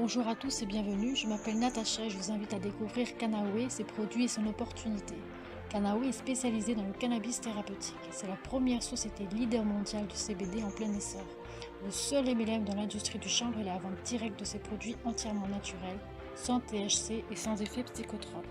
Bonjour à tous et bienvenue, je m'appelle Natacha et je vous invite à découvrir Canawe, ses produits et son opportunité. Canawe est spécialisé dans le cannabis thérapeutique. C'est la première société leader mondiale du CBD en plein essor. Le seul MLM dans l'industrie du chanvre est la vente directe de ses produits entièrement naturels, sans THC et sans effet psychotrope.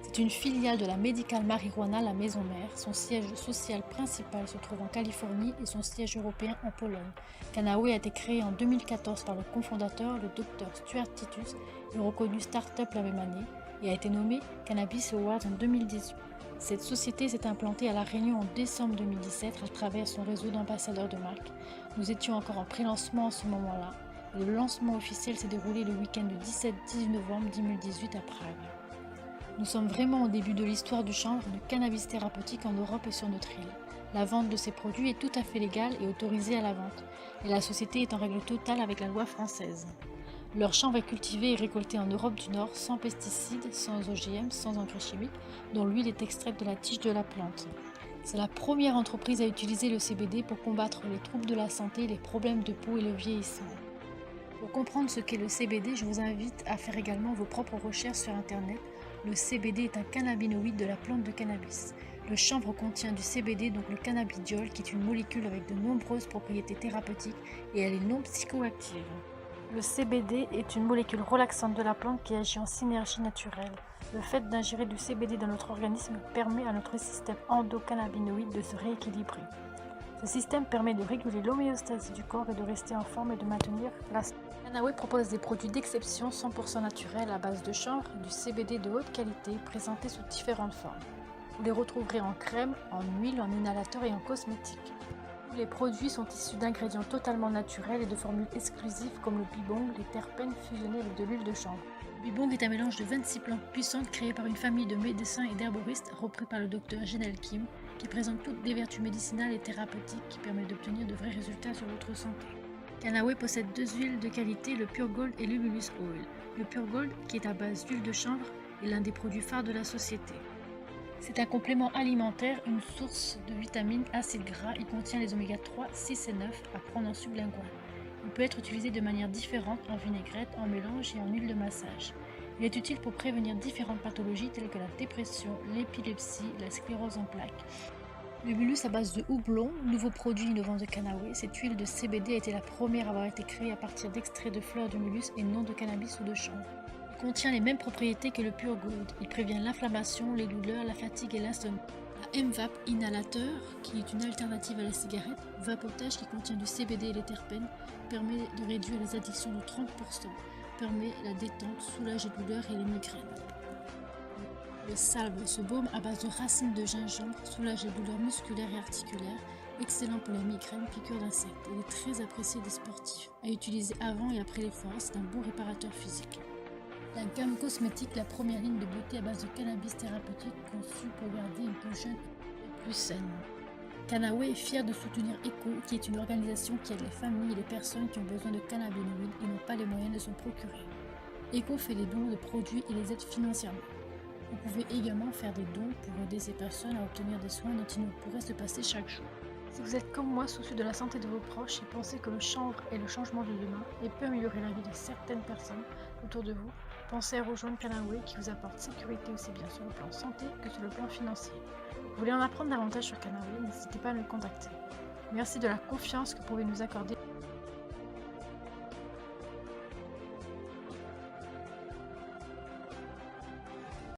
C'est une filiale de la Medical Marijuana, la maison mère. Son siège social principal se trouve en Californie et son siège européen en Pologne. Canawe a été créé en 2014 par le cofondateur, le Dr Stuart Titus, et reconnu start-up la même année, et a été nommé Cannabis Awards en 2018. Cette société s'est implantée à La Réunion en décembre 2017 à travers son réseau d'ambassadeurs de marque. Nous étions encore en pré-lancement à ce moment-là, et le lancement officiel s'est déroulé le week-end du 17-18 novembre 2018 à Prague. Nous sommes vraiment au début de l'histoire du chanvre du cannabis thérapeutique en Europe et sur notre île. La vente de ces produits est tout à fait légale et autorisée à la vente, et la société est en règle totale avec la loi française. Leur chanvre est cultivé et récolté en Europe du Nord sans pesticides, sans OGM, sans engrais chimiques, dont l'huile est extraite de la tige de la plante. C'est la première entreprise à utiliser le CBD pour combattre les troubles de la santé, les problèmes de peau et le vieillissement. Pour comprendre ce qu'est le CBD, je vous invite à faire également vos propres recherches sur Internet. Le CBD est un cannabinoïde de la plante de cannabis. Le chanvre contient du CBD, donc le cannabidiol, qui est une molécule avec de nombreuses propriétés thérapeutiques et elle est non psychoactive. Le CBD est une molécule relaxante de la plante qui agit en synergie naturelle. Le fait d'ingérer du CBD dans notre organisme permet à notre système endocannabinoïde de se rééquilibrer. Ce système permet de réguler l'homéostasie du corps et de rester en forme et de maintenir la santé. Canawe propose des produits d'exception 100% naturels à base de chanvre, du CBD de haute qualité présentés sous différentes formes. Vous les retrouverez en crème, en huile, en inhalateur et en cosmétique. Tous les produits sont issus d'ingrédients totalement naturels et de formules exclusives comme le bibong, les terpènes fusionnés avec de l'huile de chanvre. Le bibong est un mélange de 26 plantes puissantes créées par une famille de médecins et d'herboristes repris par le docteur Genel Kim, qui présente toutes des vertus médicinales et thérapeutiques qui permettent d'obtenir de vrais résultats sur votre santé. Canawe possède deux huiles de qualité, le Pure Gold et l'Humulus Oil. Le Pure Gold, qui est à base d'huile de chanvre, est l'un des produits phares de la société. C'est un complément alimentaire, une source de vitamines, acides gras. Il contient les oméga 3, 6 et 9 à prendre en sublingual. Il peut être utilisé de manière différente en vinaigrette, en mélange et en huile de massage. Il est utile pour prévenir différentes pathologies telles que la dépression, l'épilepsie, la sclérose en plaques. L'humulus à base de houblon, nouveau produit innovant de Canawe, cette huile de CBD a été la première à avoir été créée à partir d'extraits de fleurs d'humulus et non de cannabis ou de chanvre. Il contient les mêmes propriétés que le Pure Gold. Il prévient l'inflammation, les douleurs, la fatigue et l'insomnie. La M-Vap inhalateur, qui est une alternative à la cigarette, vapotage qui contient du CBD et les terpènes, permet de réduire les addictions de 30%, permet la détente, soulage les douleurs et les migraines. Le salve, ce baume à base de racines de gingembre, soulage les douleurs musculaires et articulaires, excellent pour les migraines, piqûres d'insectes. Il est très apprécié des sportifs. À utiliser avant et après l'effort, c'est un bon réparateur physique. La gamme cosmétique, la première ligne de beauté à base de cannabis thérapeutique conçue pour garder une peau jeune et plus saine. Canawe est fier de soutenir ECO, qui est une organisation qui aide les familles et les personnes qui ont besoin de cannabinoïdes et n'ont pas les moyens de s'en procurer. ECO fait des dons de produits et les aide financièrement. Vous pouvez également faire des dons pour aider ces personnes à obtenir des soins dont il ne pourrait se passer chaque jour. Si vous êtes comme moi soucieux de la santé de vos proches et pensez que le chanvre est le changement de demain et peut améliorer la vie de certaines personnes autour de vous, pensez à rejoindre Canawe qui vous apporte sécurité aussi bien sur le plan santé que sur le plan financier. Vous voulez en apprendre davantage sur Canawe, n'hésitez pas à nous contacter. Merci de la confiance que vous pouvez nous accorder.